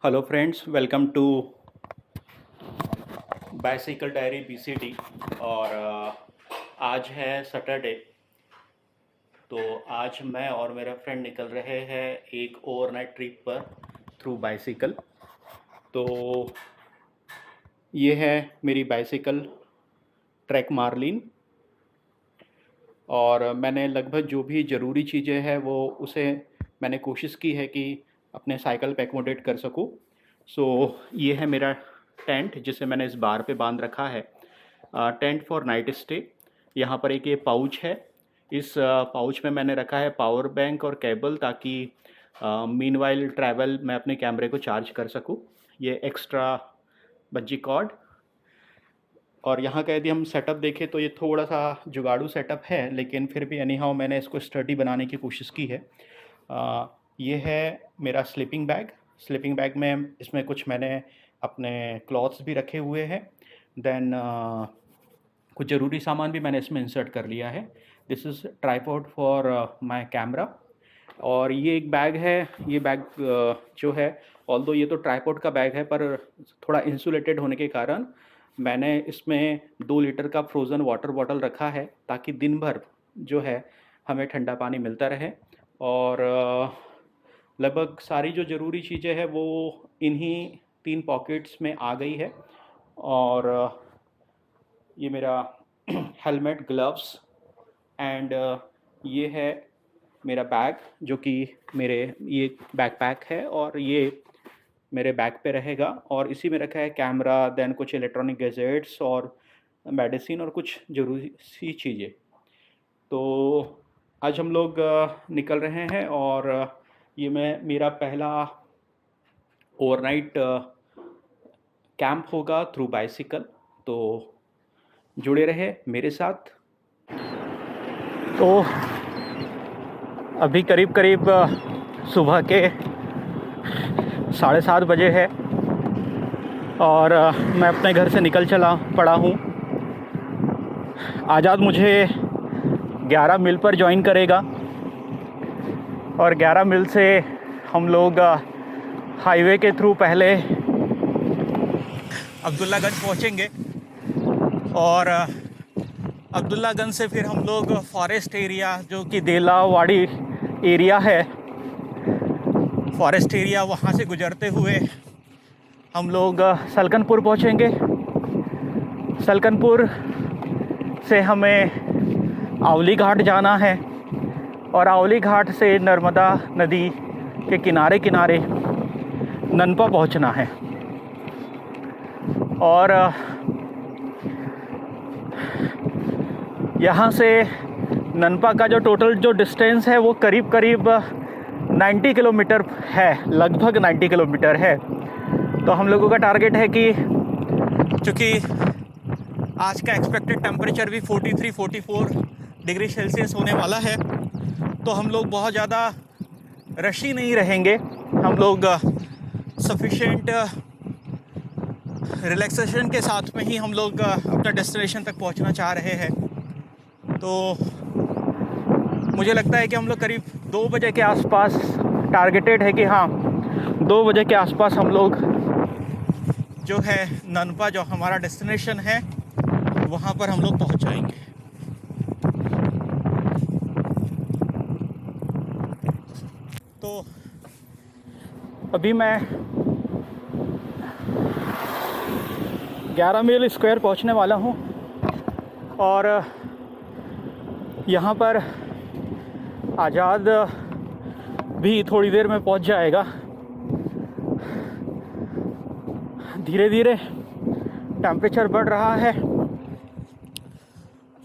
Hello friends, welcome to bicycle diary BCD. और आज है सैटरडे। तो आज मैं और मेरा फ्रेंड निकल रहे हैं एक ओवरनाइट ट्रिप पर थ्रू बाइसिकल। तो ये है मेरी बाइसिकल ट्रैक मार्लिन। और मैंने लगभग जो भी ज़रूरी चीज़ें हैं वो उसे मैंने कोशिश की है कि अपने साइकिल पे एकोमोडेट कर सकूं। सो ये है मेरा टेंट जिसे मैंने इस बार पे बांध रखा है। Tent for night stay. यहाँ पर एक ये पाउच है। इस पाउच में मैंने रखा है पावर बैंक और केबल, ताकि मीनवाइल ट्रैवल मैं अपने कैमरे को चार्ज कर सकूं। ये एक्स्ट्रा बंजी कॉर्ड। और यहाँ का यदि हम सेटअप देखें तो ये थोड़ा सा जुगाड़ू सेटअप है, लेकिन फिर भी एनी हाउ मैंने इसको स्टडी बनाने की कोशिश की है। ये है मेरा स्लीपिंग बैग। स्लीपिंग बैग में इसमें कुछ मैंने अपने क्लॉथ्स भी रखे हुए हैं। देन कुछ ज़रूरी सामान भी मैंने इसमें इंसर्ट कर लिया है। This is tripod for my camera. और ये एक बैग है। ये बैग जो है, ऑल्दो ये तो ट्राइपॉड का बैग है, पर थोड़ा इंसुलेटेड होने के कारण मैंने इसमें 2 लीटर का फ्रोज़न वाटर बॉटल रखा है, ताकि दिन भर जो है हमें ठंडा पानी मिलता रहे। और लगभग सारी जो ज़रूरी चीज़ें हैं वो इन्हीं 3 पॉकेट्स में आ गई है। और ये मेरा हेलमेट, ग्लव्स एंड ये है मेरा बैग, जो कि मेरे ये बैकपैक है और ये मेरे बैग पे रहेगा। और इसी में रखा है कैमरा, देन कुछ इलेक्ट्रॉनिक गैजेट्स और मेडिसिन और कुछ ज़रूरी सी चीज़ें। तो आज हम लोग निकल रहे हैं और ये मेरा पहला ओवरनाइट कैंप होगा थ्रू बाइसिकल। तो जुड़े रहे मेरे साथ। तो अभी करीब करीब सुबह के 7:30 बजे है और मैं अपने घर से निकल चला पड़ा हूँ। आज़ाद मुझे 11 मील पर ज्वाइन करेगा और 11 मील से हम लोग हाईवे के थ्रू पहले अब्दुल्लागंज पहुँचेंगे और अब्दुल्लागंज से फिर हम लोग फॉरेस्ट एरिया, जो कि देलावाड़ी एरिया है, फॉरेस्ट एरिया, वहाँ से गुजरते हुए हम लोग सलकनपुर पहुँचेंगे। सलकनपुर से हमें आवली घाट जाना है और आवली घाट से नर्मदा नदी के किनारे किनारे ननपा पहुँचना है। और यहाँ से ननपा का जो टोटल जो डिस्टेंस है वो करीब करीब 90 किलोमीटर है, लगभग 90 किलोमीटर है। तो हम लोगों का टारगेट है कि चूँकि आज का एक्सपेक्टेड टेम्परेचर भी 43-44 डिग्री सेल्सियस होने वाला है, तो हम लोग बहुत ज़्यादा रशी नहीं रहेंगे। हम लोग सफिशेंट रिलैक्सेशन के साथ में ही हम लोग अपना डेस्टिनेशन तक पहुंचना चाह रहे हैं। तो मुझे लगता है कि हम लोग करीब 2 बजे के आसपास टारगेटेड है कि हाँ, 2 बजे के आसपास हम लोग जो है ननपा, जो हमारा डेस्टिनेशन है, वहाँ पर हम लोग पहुँच जाएंगे। तो अभी मैं 11 मील स्क्वायर पहुँचने वाला हूँ और यहाँ पर आज़ाद भी थोड़ी देर में पहुँच जाएगा। धीरे धीरे टेम्परेचर बढ़ रहा है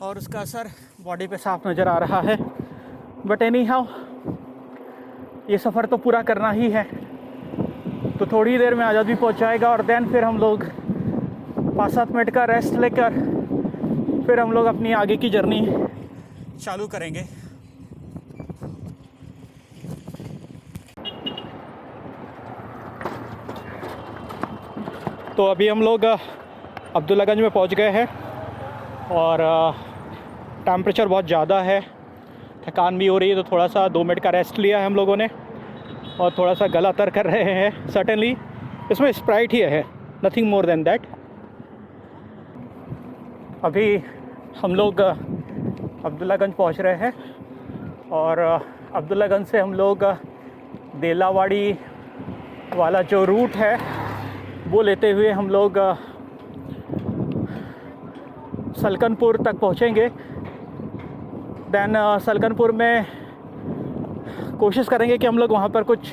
और उसका असर बॉडी पे साफ नज़र आ रहा है। बट एनी हाउ, ये सफ़र तो पूरा करना ही है। तो थोड़ी देर में आज़ाद भी पहुँच जाएगा और देन फिर हम लोग 5-7 मिनट का रेस्ट लेकर फिर हम लोग अपनी आगे की जर्नी चालू करेंगे। तो अभी हम लोग अब्दुल्लागंज में पहुंच गए हैं और टेम्परेचर बहुत ज़्यादा है, थकान भी हो रही है। तो थोड़ा सा 2 मिनट का रेस्ट लिया है हम लोगों ने और थोड़ा सा गला तर कर रहे हैं। सर्टेनली इसमें स्प्राइट ही है, नथिंग मोर देन दैट। अभी हम लोग अब्दुल्लागंज पहुंच रहे हैं और अब्दुल्लागंज से हम लोग देलावाड़ी वाला जो रूट है वो लेते हुए हम लोग सलकनपुर तक पहुंचेंगे। दैन सलकनपुर में कोशिश करेंगे कि हम लोग वहाँ पर कुछ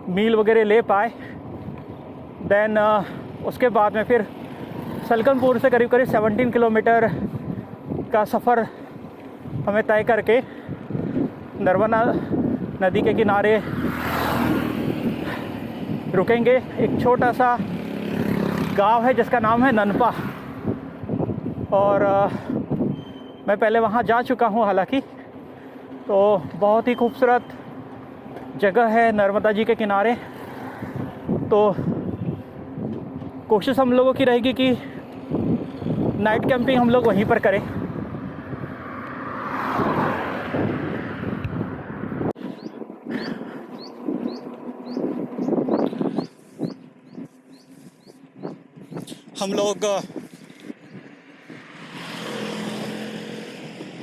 मील वगैरह ले पाए। दैन उसके बाद में फिर सलकनपुर से करीब करीब 17 किलोमीटर का सफ़र हमें तय करके नर्मदा नदी के किनारे रुकेंगे। एक छोटा सा गांव है जिसका नाम है ननपा, और मैं पहले वहाँ जा चुका हूँ हालांकि। तो बहुत ही खूबसूरत जगह है नर्मदा जी के किनारे। तो कोशिश हम लोगों की रहेगी कि नाइट कैंपिंग हम लोग वहीं पर करें। हम लोग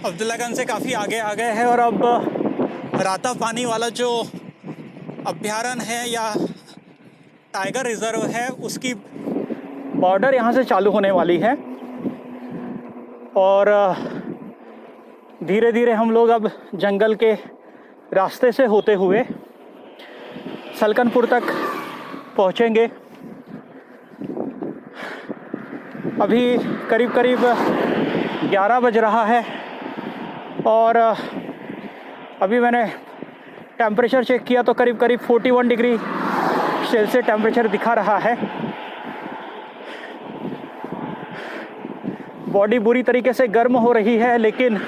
अब्दुल्लागंज से काफ़ी आगे आ गए हैं और अब राता पानी वाला जो अभ्यारण्य है या टाइगर रिजर्व है उसकी बॉर्डर यहाँ से चालू होने वाली है। और धीरे धीरे हम लोग अब जंगल के रास्ते से होते हुए सलकनपुर तक पहुँचेंगे। अभी करीब करीब 11 बज रहा है और अभी मैंने टेम्परेचर चेक किया तो करीब करीब 41 डिग्री सेल्सियस टेम्परेचर दिखा रहा है। बॉडी बुरी तरीके से गर्म हो रही है, लेकिन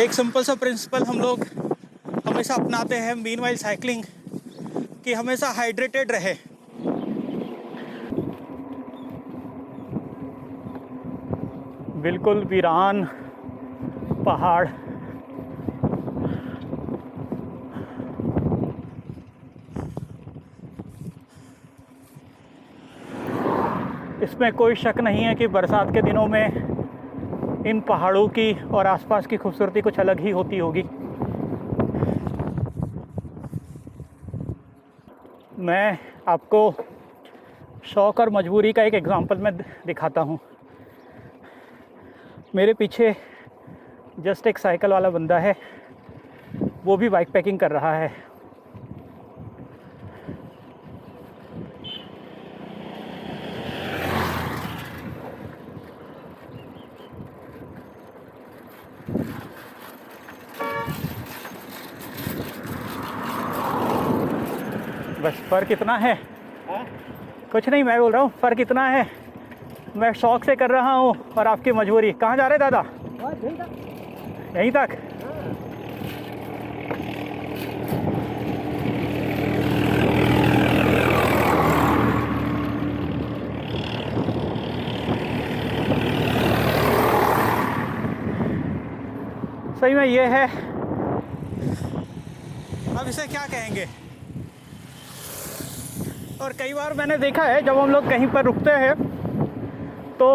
एक सिंपल सा प्रिंसिपल हम लोग हमेशा अपनाते हैं मीनवाइल साइकिलिंग, कि हमेशा हाइड्रेटेड रहे। बिल्कुल वीरान पहाड़, इसमें कोई शक नहीं है कि बरसात के दिनों में इन पहाड़ों की और आसपास की खूबसूरती कुछ अलग ही होती होगी। मैं आपको शौक़ और मजबूरी का एक एग्ज़ाम्पल मैं दिखाता हूँ। मेरे पीछे जस्ट एक साइकिल वाला बंदा है, वो भी बाइक पैकिंग कर रहा है। बस फ़र्क इतना है, कुछ नहीं, मैं बोल रहा हूँ फ़र्क इतना है, मैं शौक़ से कर रहा हूँ और आपकी मजबूरी। कहाँ जा रहे दादा? यहीं तक। सही में ये है, अब इसे क्या कहेंगे। और कई बार मैंने देखा है जब हम लोग कहीं पर रुकते हैं तो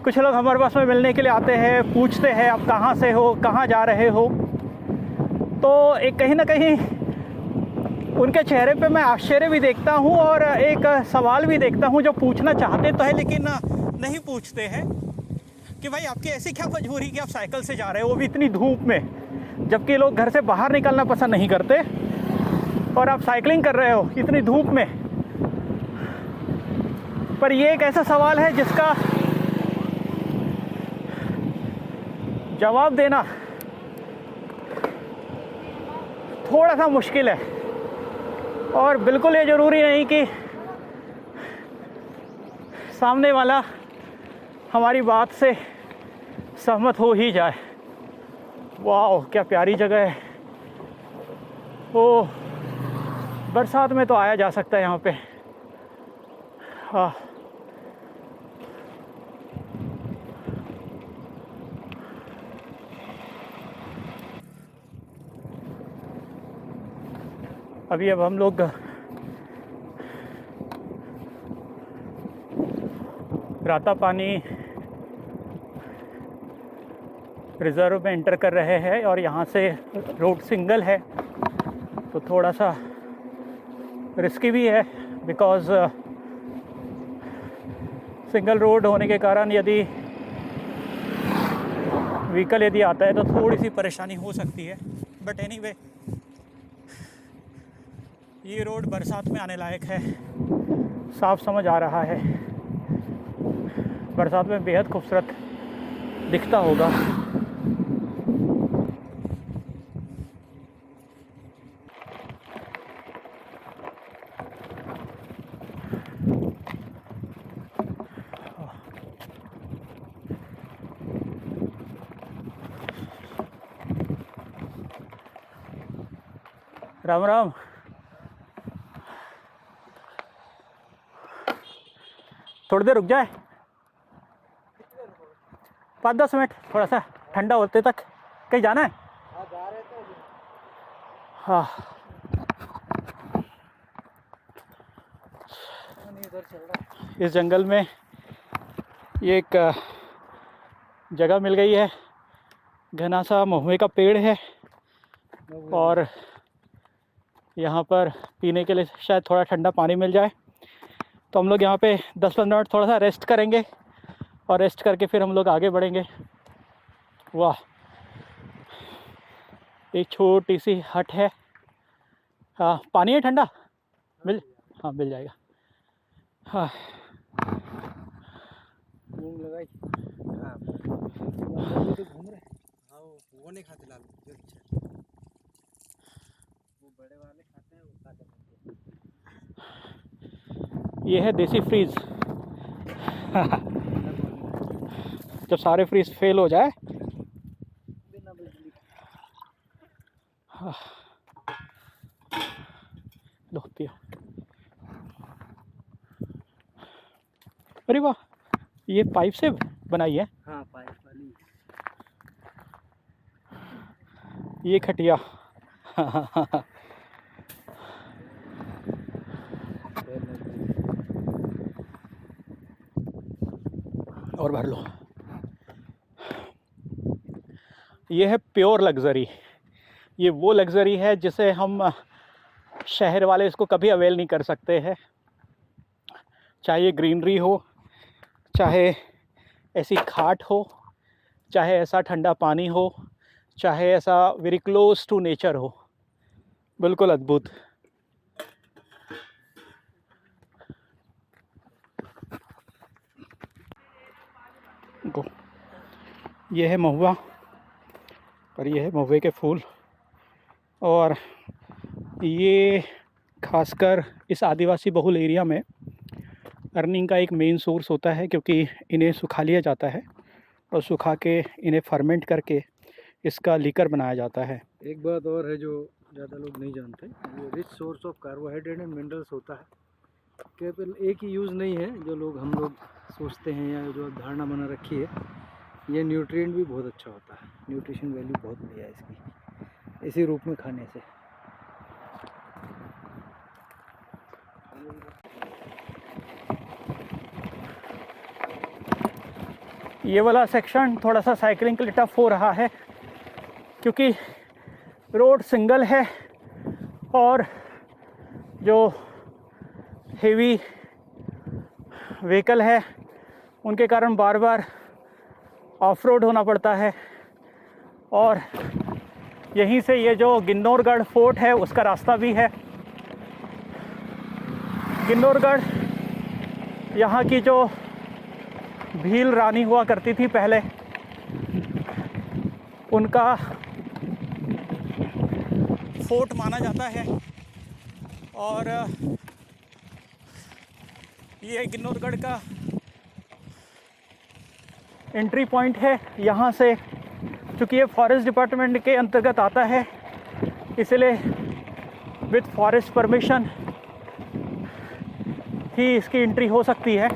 कुछ लोग हमारे पास में मिलने के लिए आते हैं, पूछते हैं आप कहाँ से हो, कहाँ जा रहे हो। तो एक कहीं ना कहीं उनके चेहरे पे मैं आश्चर्य भी देखता हूँ और एक सवाल भी देखता हूँ, जो पूछना चाहते तो है लेकिन नहीं पूछते हैं, कि भाई आपकी ऐसी क्या मजबूरी कि आप साइकिल से जा रहे हो, वो भी इतनी धूप में, जबकि लोग घर से बाहर निकलना पसंद नहीं करते और आप साइकिलिंग कर रहे हो इतनी धूप में। पर ये एक ऐसा सवाल है जिसका जवाब देना थोड़ा सा मुश्किल है। और बिल्कुल ये ज़रूरी नहीं कि सामने वाला हमारी बात से सहमत हो ही जाए। वाह क्या प्यारी जगह है। ओह, बरसात में तो आया जा सकता है यहाँ पे। हाँ, अब हम लोग राता पानी रिज़र्व में एंटर कर रहे हैं और यहाँ से रोड सिंगल है तो थोड़ा सा रिस्की भी है, बिकॉज़ सिंगल रोड होने के कारण यदि व्हीकल यदि आता है तो थोड़ी सी परेशानी हो सकती है। बट एनीवे, ये रोड बरसात में आने लायक है, साफ समझ आ रहा है, बरसात में बेहद खूबसूरत दिखता होगा। राम राम। थोड़ी देर रुक जाए, 5-10 मिनट, थोड़ा सा ठंडा होते तक। कहीं जाना है? हाँ, जा रहे थे। हाँ, इस जंगल में ये एक जगह मिल गई है, घना सा महुए का पेड़ है और यहाँ पर पीने के लिए शायद थोड़ा ठंडा पानी मिल जाए। तो हम लोग यहाँ पे 10-15 मिनट थोड़ा सा रेस्ट करेंगे और रेस्ट करके फिर हम लोग आगे बढ़ेंगे। वाह, एक छोटी सी हट है। हाँ, पानी है ठंडा? मिल हाँ, मिल जाएगा। हाँ, मूंग लगाई। हाँ, तो घूम रहे। हाँ, वो नहीं खाते लाल, वो बड़े वाले खाते हैं, वो खा लेते हैं। ये है देसी फ्रीज। जब सारे फ्रीज फेल हो जाए। बिना बिजली। हाँ, लो पियो। अरे वाह, ये पाइप से बनाई है? हाँ, पाइप वाली। ये खटिया। और भर लो। ये है प्योर लग्जरी। ये वो लग्जरी है जिसे हम शहर वाले इसको कभी अवेल नहीं कर सकते हैं। चाहे ये ग्रीनरी हो, चाहे ऐसी खाट हो, चाहे ऐसा ठंडा पानी हो, चाहे ऐसा वेरी क्लोज टू नेचर हो, बिल्कुल अद्भुत। ये है महुआ और ये है महुए के फूल। और ये खासकर इस आदिवासी बहुल एरिया में अर्निंग का एक मेन सोर्स होता है, क्योंकि इन्हें सुखा लिया जाता है और सुखा के इन्हें फर्मेंट करके इसका लीकर बनाया जाता है। एक बात और है जो ज़्यादा लोग नहीं जानते, ये rich source of carbohydrate and minerals होता है। केवल एक ही यूज़ नहीं है जो हम लोग सोचते हैं या जो धारणा बना रखी है। ये न्यूट्रिएंट भी बहुत अच्छा होता है, न्यूट्रिशन वैल्यू बहुत बढ़िया है इसकी, इसी रूप में खाने से। ये वाला सेक्शन थोड़ा सा साइकिलिंग के लिए टफ हो रहा है, क्योंकि रोड सिंगल है और जो हेवी व्हीकल है उनके कारण बार बार ऑफ रोड होना पड़ता है। और यहीं से ये जो गिन्नौरगढ़ फोर्ट है उसका रास्ता भी है। गिन्नौरगढ़ यहाँ की जो भील रानी हुआ करती थी पहले, उनका फोर्ट माना जाता है। और ये गिन्नौरगढ़ का एंट्री पॉइंट है। यहाँ से चूँकि ये फॉरेस्ट डिपार्टमेंट के अंतर्गत आता है, इसलिए विद फॉरेस्ट परमिशन ही इसकी एंट्री हो सकती है।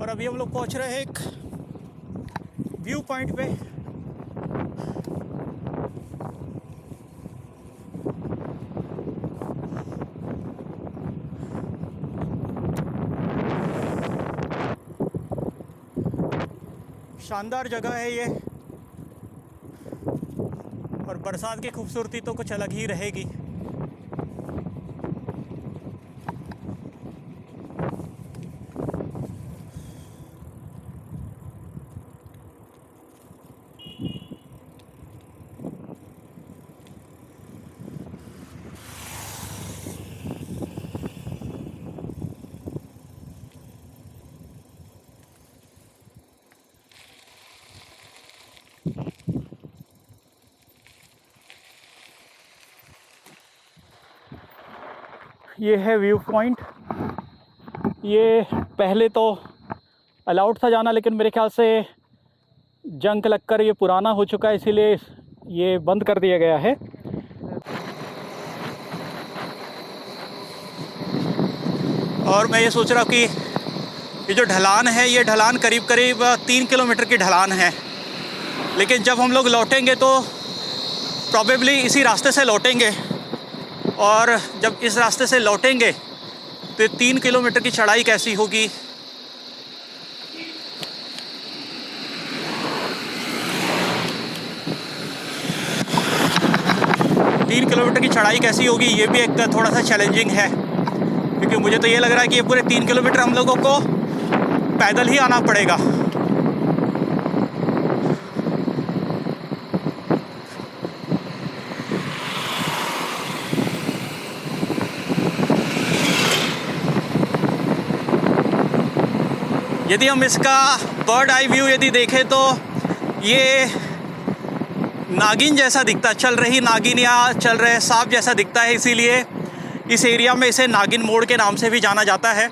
और अभी हम लोग पहुंच रहे हैं एक व्यू पॉइंट पे। शानदार जगह है ये, और बरसात की खूबसूरती तो कुछ अलग ही रहेगी। ये है व्यू पॉइंट। ये पहले तो अलाउड था जाना, लेकिन मेरे ख्याल से जंग लगकर ये पुराना हो चुका है, इसीलिए ये बंद कर दिया गया है। और मैं ये सोच रहा हूँ कि ये जो ढलान है, ये ढलान करीब करीब 3 किलोमीटर की ढलान है, लेकिन जब हम लोग लौटेंगे तो प्रॉबेबली इसी रास्ते से लौटेंगे, और जब इस रास्ते से लौटेंगे तो 3 किलोमीटर की चढ़ाई कैसी होगी। तीन किलोमीटर की चढ़ाई कैसी होगी, ये भी एक थोड़ा सा चैलेंजिंग है, क्योंकि मुझे तो ये लग रहा है कि ये पूरे 3 किलोमीटर हम लोगों को पैदल ही आना पड़ेगा। यदि हम इसका बर्ड आई व्यू यदि देखें तो ये नागिन जैसा दिखता, चल रही नागिन या चल रहे सांप जैसा दिखता है, इसीलिए इस एरिया में इसे नागिन मोड़ के नाम से भी जाना जाता है।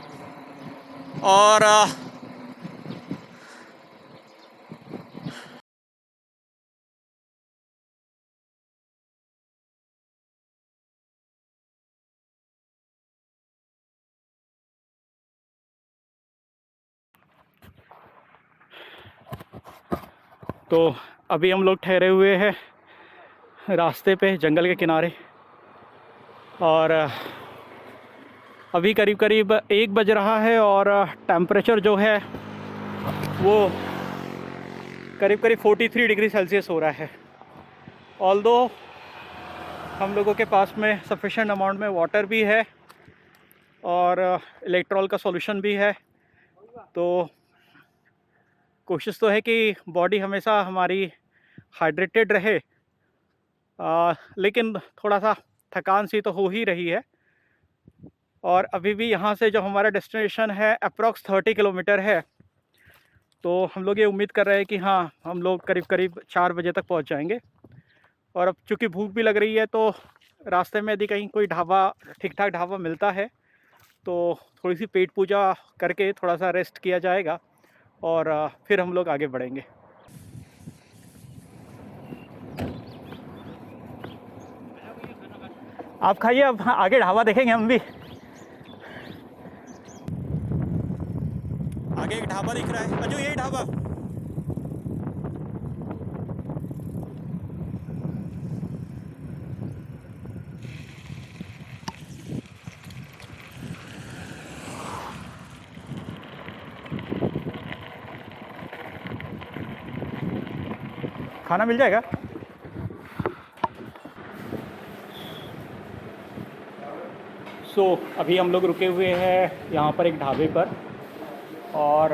और तो अभी हम लोग ठहरे हुए हैं रास्ते पे जंगल के किनारे, और अभी करीब करीब 1 बज रहा है, और टेम्परेचर जो है वो करीब करीब 43 डिग्री सेल्सियस हो रहा है। ऑल्दो हम लोगों के पास में सफिशेंट अमाउंट में वाटर भी है और इलेक्ट्रॉल का सॉल्यूशन भी है, तो कोशिश तो है कि बॉडी हमेशा हमारी हाइड्रेटेड रहे, लेकिन थोड़ा सा थकान सी तो हो ही रही है। और अभी भी यहाँ से जो हमारा डेस्टिनेशन है अप्रॉक्स 30 किलोमीटर है, तो हम लोग ये उम्मीद कर रहे हैं कि हाँ, हम लोग करीब करीब 4 बजे तक पहुँच जाएंगे। और अब चूँकि भूख भी लग रही है, तो रास्ते में यदि कहीं कोई ढाबा, ठीक ठाक ढाबा मिलता है, तो थोड़ी सी पेट पूजा करके थोड़ा सा रेस्ट किया जाएगा, और फिर हम लोग आगे बढ़ेंगे। आप खाइए, अब आगे ढाबा देखेंगे हम भी। आगे एक ढाबा दिख रहा है, अजू यही ढाबा। खाना मिल जाएगा। अभी हम लोग रुके हुए हैं यहाँ पर एक ढाबे पर, और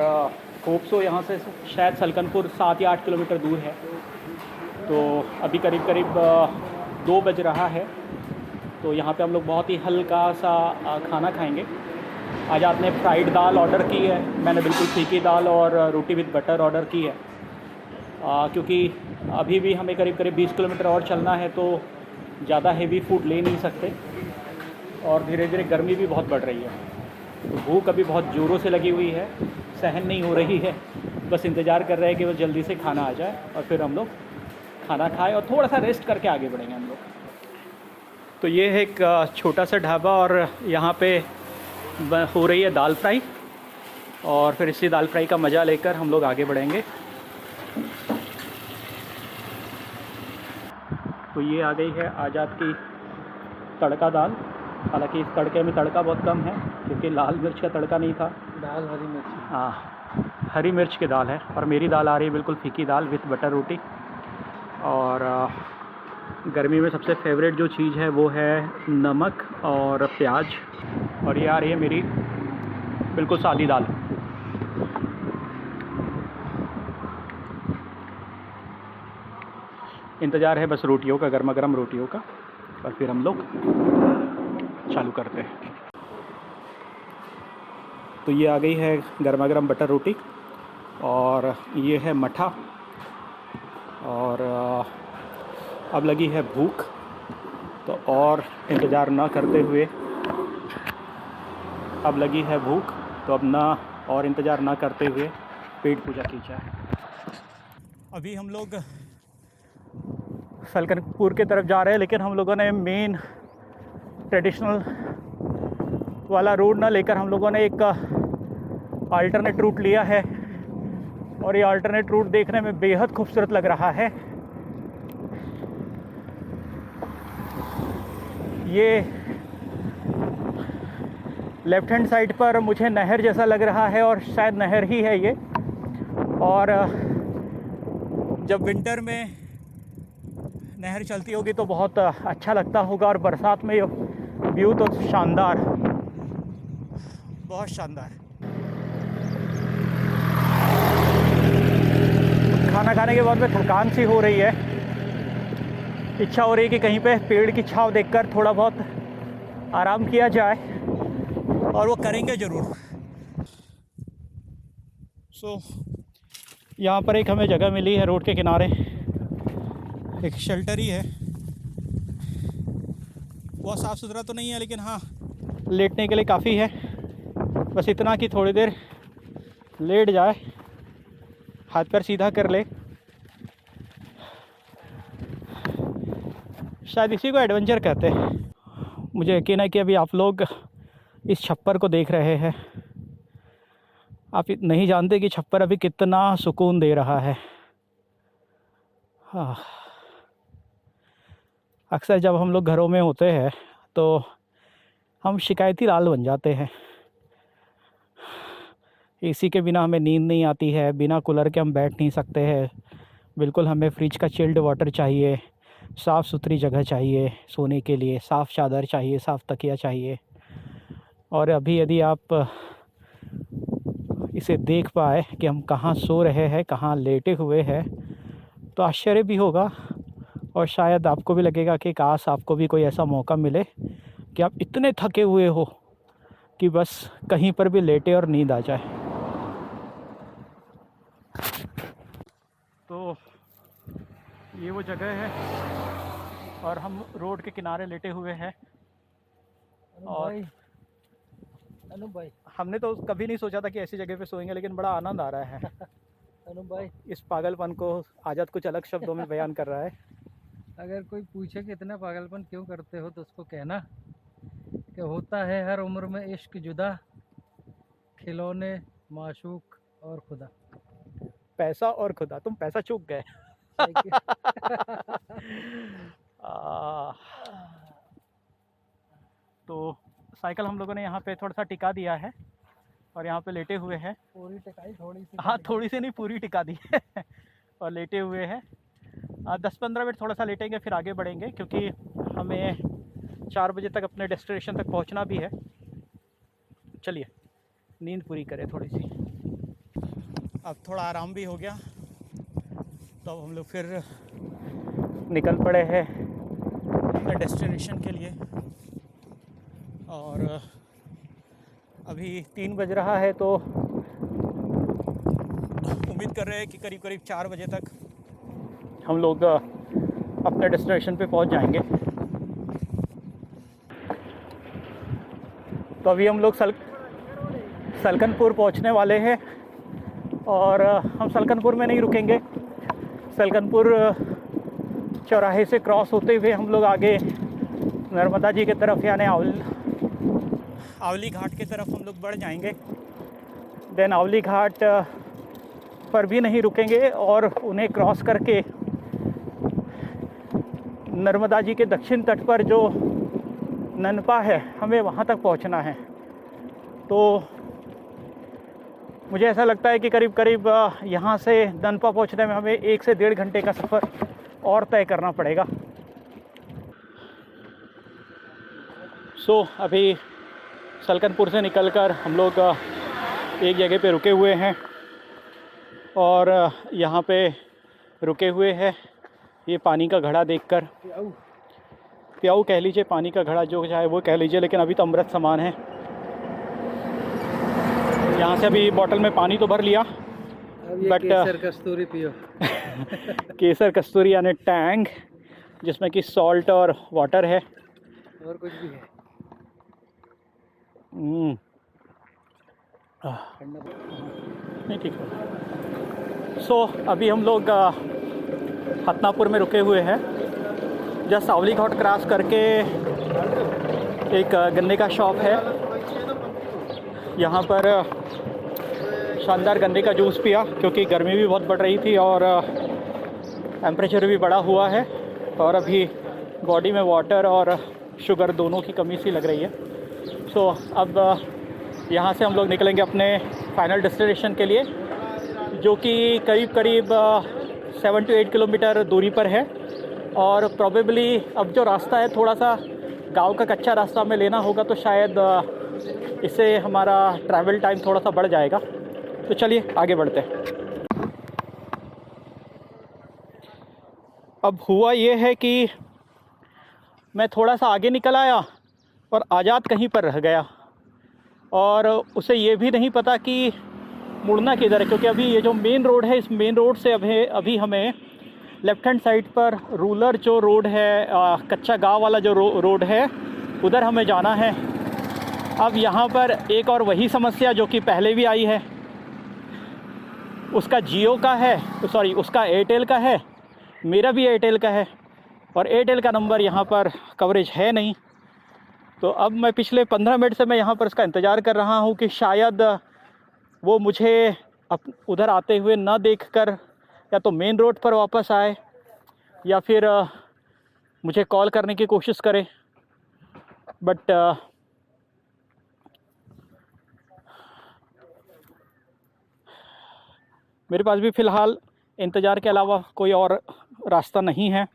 होप सो यहाँ से शायद सलकनपुर 7 या 8 किलोमीटर दूर है। तो अभी करीब करीब 2 बज रहा है, तो यहाँ पे हम लोग बहुत ही हल्का सा खाना खाएंगे। आज आपने फ्राइड दाल ऑर्डर की है, मैंने बिल्कुल फीकी दाल और रोटी विद बटर ऑर्डर की है, क्योंकि अभी भी हमें करीब करीब 20 किलोमीटर और चलना है, तो ज़्यादा हेवी फूड ले नहीं सकते, और धीरे धीरे गर्मी भी बहुत बढ़ रही है, तो भूख अभी बहुत ज़ोरों से लगी हुई है, सहन नहीं हो रही है। बस इंतज़ार कर रहे हैं कि वो जल्दी से खाना आ जाए, और फिर हम लोग खाना खाएं और थोड़ा सा रेस्ट करके आगे बढ़ेंगे हम लोग। तो ये है एक छोटा सा ढाबा, और यहाँ पे हो रही है दाल फ्राई, और फिर इसी दाल फ्राई का मज़ा लेकर हम लोग आगे बढ़ेंगे। तो ये आ गई है आज़ाद की तड़का दाल। हालांकि इस तड़के में तड़का बहुत कम है क्योंकि लाल मिर्च का तड़का नहीं था। दाल हरी मिर्च। हाँ, हरी मिर्च की दाल है। और मेरी दाल आ रही है बिल्कुल फीकी दाल विथ बटर रोटी। और गर्मी में सबसे फेवरेट जो चीज़ है वो है नमक और प्याज। और ये आ रही है मेरी बिल्कुल सादी दाल। इंतज़ार है बस रोटियों का, गर्मा गर्म रोटियों का, और फिर हम लोग चालू करते हैं। तो ये आ गई है गर्मा गर्म बटर रोटी और ये है मठा। और अब लगी है भूख, तो और इंतज़ार ना करते हुए अब लगी है भूख, तो अब ना और इंतज़ार ना करते हुए पेट पूजा की जाए। अभी हम लोग सलकनपुर की तरफ जा रहे हैं, लेकिन हम लोगों ने मेन ट्रेडिशनल वाला रोड ना लेकर हम लोगों ने एक अल्टरनेट रूट लिया है। और ये अल्टरनेट रूट देखने में बेहद खूबसूरत लग रहा है। ये लेफ़्ट हैंड साइड पर मुझे नहर जैसा लग रहा है और शायद नहर ही है ये। और जब विंटर में नहर चलती होगी तो बहुत अच्छा लगता होगा। और बरसात में ये व्यू तो शानदार, बहुत शानदार। खाना खाने के बाद में थकान सी हो रही है। इच्छा हो रही है कि कहीं पे पेड़ की छांव देखकर थोड़ा बहुत आराम किया जाए, और वो करेंगे ज़रूर। यहाँ पर एक हमें जगह मिली है रोड के किनारे, एक शेल्टर ही है। बहुत साफ़ सुथरा तो नहीं है, लेकिन हाँ लेटने के लिए काफ़ी है। बस इतना कि थोड़ी देर लेट जाए, हाथ पैर सीधा कर ले। शायद इसी को एडवेंचर कहते हैं। मुझे यकीन है कि अभी आप लोग इस छप्पर को देख रहे हैं। आप नहीं जानते कि छप्पर अभी कितना सुकून दे रहा है। हाँ, अक्सर जब हम लोग घरों में होते हैं तो हम शिकायती लाल बन जाते हैं। एसी के बिना हमें नींद नहीं आती है, बिना कूलर के हम बैठ नहीं सकते हैं। बिल्कुल हमें फ्रिज का चिल्ड वाटर चाहिए, साफ़ सुथरी जगह चाहिए सोने के लिए, साफ़ चादर चाहिए, साफ़ तकिया चाहिए। और अभी यदि आप इसे देख पाए कि हम कहाँ सो रहे हैं, कहाँ लेटे हुए हैं, तो आश्चर्य भी होगा। और शायद आपको भी लगेगा कि काश आपको भी कोई ऐसा मौका मिले कि आप इतने थके हुए हो कि बस कहीं पर भी लेटे और नींद आ जाए। तो ये वो जगह है और हम रोड के किनारे लेटे हुए हैं। और अनु भाई, हमने तो कभी नहीं सोचा था कि ऐसी जगह पे सोएंगे, लेकिन बड़ा आनंद आ रहा है। अनु भाई, इस पागलपन को आज़ाद कुछ अलग शब्दों में बयान कर रहा है। अगर कोई पूछे कि इतना पागलपन क्यों करते हो, तो उसको कहना कि होता है हर उम्र में इश्क जुदा, खिलौने, माशूक और खुदा। पैसा और खुदा, तुम पैसा चूक गए। तो साइकिल हम लोगों ने यहाँ पे थोड़ा सा टिका दिया है और यहाँ पे लेटे हुए हैं। पूरी टिकाई, थोड़ी सी? हाँ, थोड़ी सी नहीं, पूरी टिका दी है। और लेटे हुए हैं। 10-15 मिनट थोड़ा सा लेटेंगे, फिर आगे बढ़ेंगे, क्योंकि हमें 4 बजे तक अपने डेस्टिनेशन तक पहुँचना भी है। चलिए नींद पूरी करें थोड़ी सी। अब थोड़ा आराम भी हो गया, तो अब हम लोग फिर निकल पड़े हैं अपने डेस्टिनेशन के लिए। और अभी 3 बज रहा है, तो उम्मीद कर रहे हैं कि करीब करीब 4 बजे तक हम लोग अपने डेस्टिनेशन पे पहुंच जाएंगे। तो अभी हम लोग सलकनपुर पहुंचने वाले हैं। और हम सलकनपुर में नहीं रुकेंगे। सलकनपुर चौराहे से क्रॉस होते हुए हम लोग आगे नर्मदा जी की तरफ, यानी आवली घाट की तरफ हम लोग बढ़ जाएंगे। देन आवली घाट पर भी नहीं रुकेंगे और उन्हें क्रॉस करके नर्मदा जी के दक्षिण तट पर जो ननपा है हमें वहाँ तक पहुँचना है। तो मुझे ऐसा लगता है कि करीब करीब यहाँ से ननपा पहुँचने में हमें 1 से 1.5 घंटे का सफ़र और तय करना पड़ेगा। अभी सलकनपुर से निकलकर हम लोग एक जगह पे रुके हुए हैं और यहाँ पे रुके हुए हैं ये पानी का घड़ा देखकर। प्याऊ कह लीजिए, पानी का घड़ा जो चाहे वो कह लीजिए, लेकिन अभी तो अमृत समान है। यहाँ से अभी बोतल में पानी तो भर लिया, बट केसर कस्तूरी पियो। केसर कस्तूरी यानी टैंग, जिसमें कि सॉल्ट और वाटर है और कुछ भी है। नहीं ठीक है। अभी हम लोग हतनापुर में रुके हुए हैं। जस्ट आवली घाट क्रॉस करके एक गन्ने का शॉप है, यहाँ पर शानदार गन्ने का जूस पिया क्योंकि गर्मी भी बहुत बढ़ रही थी और टेम्परेचर भी बढ़ा हुआ है और अभी बॉडी में वाटर और शुगर दोनों की कमी सी लग रही है। अब यहाँ से हम लोग निकलेंगे अपने फाइनल डेस्टिनेशन के लिए, जो कि करीब करीब 7 to 8 किलोमीटर दूरी पर है। और प्रोबेबली अब जो रास्ता है थोड़ा सा गांव का कच्चा रास्ता में लेना होगा, तो शायद इससे हमारा ट्रैवल टाइम थोड़ा सा बढ़ जाएगा। तो चलिए आगे बढ़ते हैं। अब हुआ ये है कि मैं थोड़ा सा आगे निकल आया और आज़ाद कहीं पर रह गया और उसे ये भी नहीं पता कि मुड़ना किधर है, क्योंकि अभी ये जो मेन रोड है, इस मेन रोड से अभी हमें लेफ़्ट हैंड साइड पर रूरल जो रोड है, कच्चा गांव वाला जो रोड है, उधर हमें जाना है। अब यहाँ पर एक और वही समस्या जो कि पहले भी आई है, उसका जियो का है, सॉरी उसका एयरटेल का है, मेरा भी एयरटेल का है और एयरटेल का नंबर यहाँ पर कवरेज है नहीं। तो अब मैं पिछले 15 मिनट से मैं यहाँ पर इसका इंतज़ार कर रहा हूँ कि शायद वो मुझे उधर आते हुए ना देखकर या तो मेन रोड पर वापस आए या फिर मुझे कॉल करने की कोशिश करे। बट मेरे पास भी फ़िलहाल इंतज़ार के अलावा कोई और रास्ता नहीं है।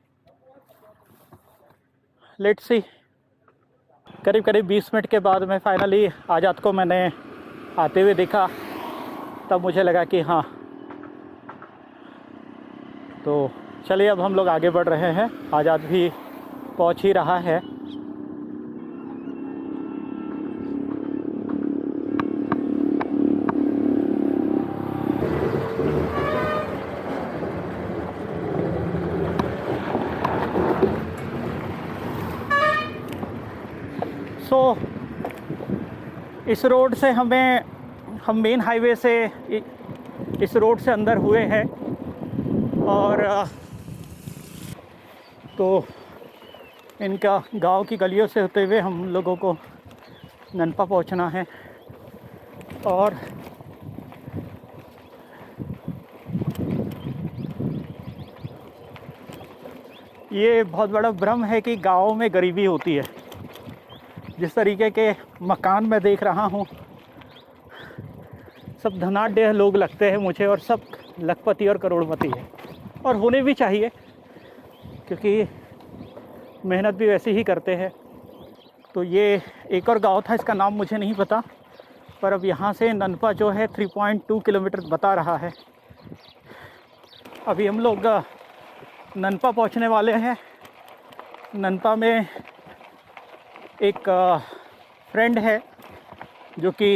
Let's see. करीब करीब 20 मिनट के बाद मैं फाइनली आज़ाद को मैंने आते हुए देखा, तब मुझे लगा कि हाँ। तो चलिए अब हम लोग आगे बढ़ रहे हैं। आज़ाद भी पहुंच ही रहा है। इस रोड से हम मेन हाईवे से इस रोड से अंदर हुए हैं और तो इनका गांव की गलियों से होते हुए हम लोगों को ननपा पहुंचना है। और ये बहुत बड़ा भ्रम है कि गाँव में गरीबी होती है। जिस तरीके के मकान मैं देख रहा हूँ, सब धनाढ्य लोग लगते हैं मुझे और सब लखपति और करोड़पति है, और होने भी चाहिए क्योंकि मेहनत भी वैसे ही करते हैं। तो ये एक और गांव था, इसका नाम मुझे नहीं पता, पर अब यहाँ से ननपा जो है 3.2 किलोमीटर बता रहा है। अभी हम लोग ननपा पहुँचने वाले हैं। ननपा में एक फ्रेंड है जो कि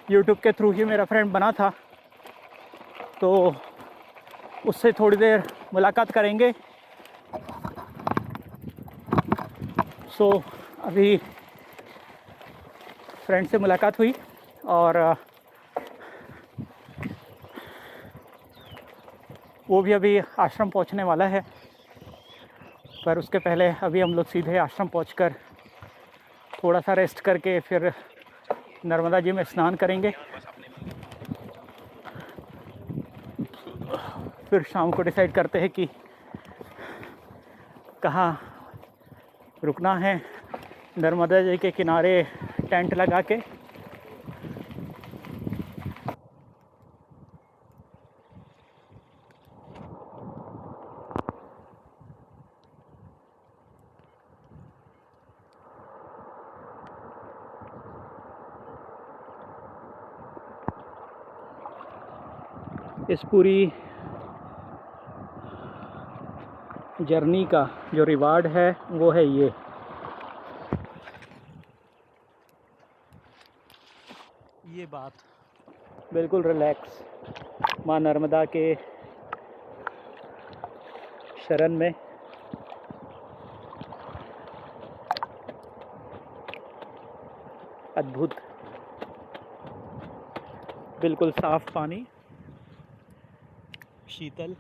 यूट्यूब के थ्रू ही मेरा फ्रेंड बना था, तो उससे थोड़ी देर मुलाकात करेंगे। अभी फ्रेंड से मुलाकात हुई और वो भी अभी आश्रम पहुंचने वाला है, पर उसके पहले अभी हम लोग सीधे आश्रम पहुंचकर थोड़ा सा रेस्ट करके फिर नर्मदा जी में स्नान करेंगे, फिर शाम को डिसाइड करते हैं कि कहाँ रुकना है। नर्मदा जी के किनारे टेंट लगा के इस पूरी जर्नी का जो रिवार्ड है वो है ये बात। बिल्कुल रिलैक्स माँ नर्मदा के शरण में। अद्भुत, बिल्कुल साफ पानी, शीतल,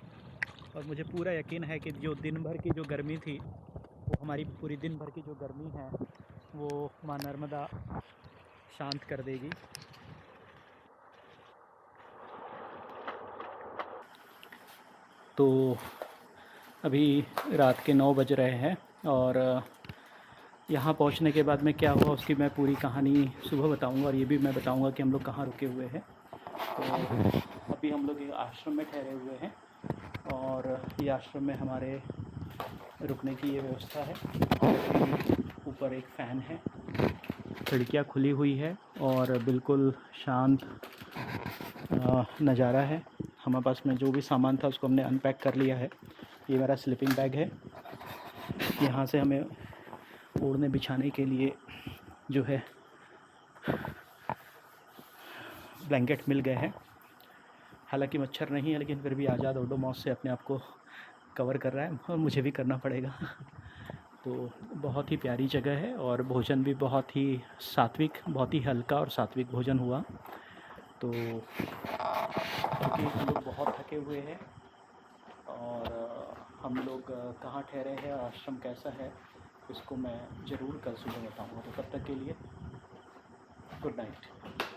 और मुझे पूरा यकीन है कि जो दिन भर की जो गर्मी थी, वो हमारी पूरी दिन भर की जो गर्मी है वो माँ नर्मदा शांत कर देगी। तो अभी रात के 9 बज रहे हैं और यहाँ पहुँचने के बाद में क्या हुआ उसकी मैं पूरी कहानी सुबह बताऊँगा, और ये भी मैं बताऊँगा कि हम लोग कहाँ रुके हुए हैं। तो अभी हम लोग एक आश्रम में ठहरे हुए हैं और ये आश्रम में हमारे रुकने की ये व्यवस्था है। ऊपर एक फ़ैन है, खिड़कियाँ खुली हुई है और बिल्कुल शांत नज़ारा है। हमारे पास में जो भी सामान था उसको हमने अनपैक कर लिया है। ये मेरा स्लीपिंग बैग है। यहाँ से हमें ओढ़ने बिछाने के लिए जो है ब्लैंकेट मिल गए हैं। हालांकि मच्छर नहीं है, लेकिन फिर भी आज़ाद ओडोमॉस से अपने आप को कवर कर रहा है और मुझे भी करना पड़ेगा। तो बहुत ही प्यारी जगह है और भोजन भी बहुत ही सात्विक, बहुत ही हल्का और सात्विक भोजन हुआ। तो क्योंकि हम लोग बहुत थके हुए हैं और हम लोग कहाँ ठहरे हैं और आश्रम कैसा है इसको मैं ज़रूर कल सुबह बताऊँगा। तो तब तक के लिए गुड नाइट।